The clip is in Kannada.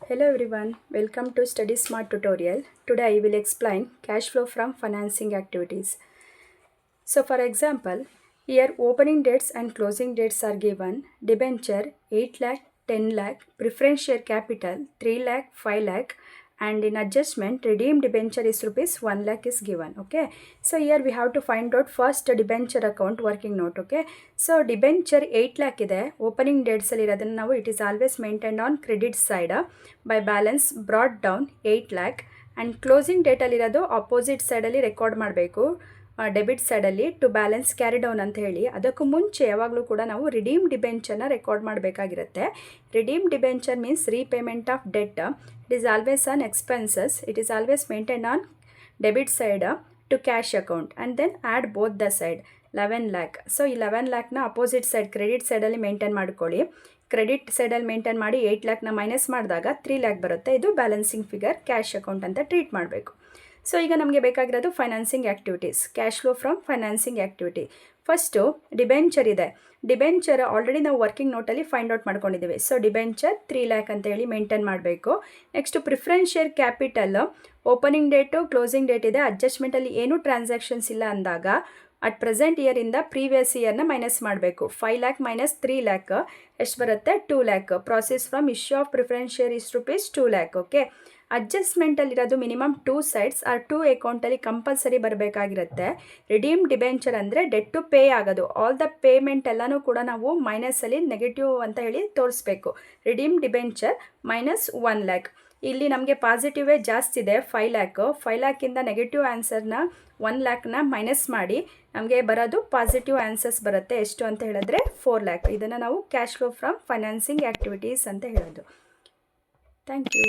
Hello everyone, welcome to Study Smart tutorial. Today I will explain cash flow from financing activities. So for example, here opening dates and closing dates are given. Debenture 8 lakh, 10 lakh, preference share capital 3 lakh, 5 lakh, and in adjustment redeemed debenture is rupees 1 lakh is given. Okay, so here we have to find out first debenture account working note. Okay, so debenture 8 lakh ide opening dates ಅಲ್ಲಿ ಇರೋದನ್ನ ನಾವು it is always maintained on credit side by balance brought down 8 lakh and closing date ಅಲ್ಲಿ ಇರೋದು opposite side ಅಲ್ಲಿ ರೆಕಾರ್ಡ್ ಮಾಡಬೇಕು ಡೆಬಿಟ್ ಸೈಡಲ್ಲಿ ಟು ಬ್ಯಾಲೆನ್ಸ್ ಕ್ಯಾರಿ ಡೌನ್ ಅಂತ ಹೇಳಿ. ಅದಕ್ಕೂ ಮುಂಚೆ ಯಾವಾಗಲೂ ಕೂಡ ನಾವು ರಿಡೀಮ್ ಡಿಬೆಂಚರ್ನ ರೆಕಾರ್ಡ್ ಮಾಡಬೇಕಾಗಿರುತ್ತೆ. Redeem debenture means repayment of debt. It is always on expenses. It is always maintain on debit side to cash account and then add both the side 11 lakh. So ಈ 11 ಲ್ಯಾಕ್ನ ಅಪೋಸಿಟ್ ಸೈಡ್ ಕ್ರೆಡಿಟ್ ಸೈಡಲ್ಲಿ ಮೇಂಟೈನ್ ಮಾಡ್ಕೊಳ್ಳಿ. ಕ್ರೆಡಿಟ್ ಸೈಡಲ್ಲಿ ಮೇಂಟೈನ್ ಮಾಡಿ 8 ಲ್ಯಾಕ್ನ ಮೈನಸ್ ಮಾಡಿದಾಗ 3 ಲ್ಯಾಕ್ ಬರುತ್ತೆ. ಇದು ಬ್ಯಾಲೆನ್ಸಿಂಗ್ ಫಿಗರ್ ಕ್ಯಾಶ್ ಅಕೌಂಟ್ ಅಂತ ಟ್ರೀಟ್ ಮಾಡಬೇಕು. ಸೊ ಈಗ ನಮಗೆ ಬೇಕಾಗಿರೋದು financing activities, cash flow from financing activity. First debenture ಇದೆ. ಡಿಬೆಂಚರ್ ಆಲ್ರೆಡಿ ನಾವು ವರ್ಕಿಂಗ್ ನೋಟಲ್ಲಿ ಫೈಂಡ್ ಔಟ್ ಮಾಡ್ಕೊಂಡಿದ್ದೀವಿ. ಸೊ ಡಿಬೆಂಚರ್ 3 ಲ್ಯಾಕ್ ಅಂತ ಹೇಳಿ ಮೇಂಟೈನ್ ಮಾಡಬೇಕು. Next preference share capital opening date closing date ಇದೆ. ಅಡ್ಜಸ್ಟ್ಮೆಂಟಲ್ಲಿ ಏನೂ ಟ್ರಾನ್ಸಾಕ್ಷನ್ಸ್ ಇಲ್ಲ ಅಂದಾಗ ಅಟ್ ಪ್ರೆಸೆಂಟ್ ಇಯರಿಂದ ಪ್ರೀವಿಯಸ್ ಇಯರ್ನ ಮೈನಸ್ ಮಾಡಬೇಕು. 5 ಲ್ಯಾಕ್ ಮೈನಸ್ 3 ಲ್ಯಾಕ್ ಎಷ್ಟು ಬರುತ್ತೆ? 2 lac. Process from issue of preference share is rupees 2 lakh. Okay, ಅಡ್ಜಸ್ಟ್ಮೆಂಟಲ್ಲಿರೋದು ಮಿನಿಮಮ್ 2 ಸೈಡ್ಸ್ ಆರ್ 2 ಅಕೌಂಟಲ್ಲಿ ಕಂಪಲ್ಸರಿ ಬರಬೇಕಾಗಿರುತ್ತೆ. ರಿಡೀಮ್ ಡಿಬೆಂಚರ್ ಅಂದರೆ ಡೆಟ್ ಟು ಪೇ ಆಗೋದು. ಆಲ್ ದ ಪೇಮೆಂಟ್ ಎಲ್ಲನೂ ಕೂಡ ನಾವು ಮೈನಸಲ್ಲಿ ನೆಗೆಟಿವ್ ಅಂತ ಹೇಳಿ ತೋರಿಸ್ಬೇಕು. Redeem debenture minus 1 lakh. ಇಲ್ಲಿ ನಮಗೆ ಪಾಸಿಟಿವೇ ಜಾಸ್ತಿ ಇದೆ 5 ಲ್ಯಾಕು. 5 ಲ್ಯಾಕಿಂದ ನೆಗೆಟಿವ್ ಆನ್ಸರ್ನ 1 ಲ್ಯಾಕ್ನ ಮೈನಸ್ ಮಾಡಿ ನಮಗೆ ಬರೋದು ಪಾಸಿಟಿವ್ ಆನ್ಸರ್ಸ್ ಬರುತ್ತೆ. ಎಷ್ಟು ಅಂತ ಹೇಳಿದ್ರೆ 4 ಲ್ಯಾಕ್. ಇದನ್ನು ನಾವು cash flow from financing activities ಅಂತ ಹೇಳೋದು. Thank you.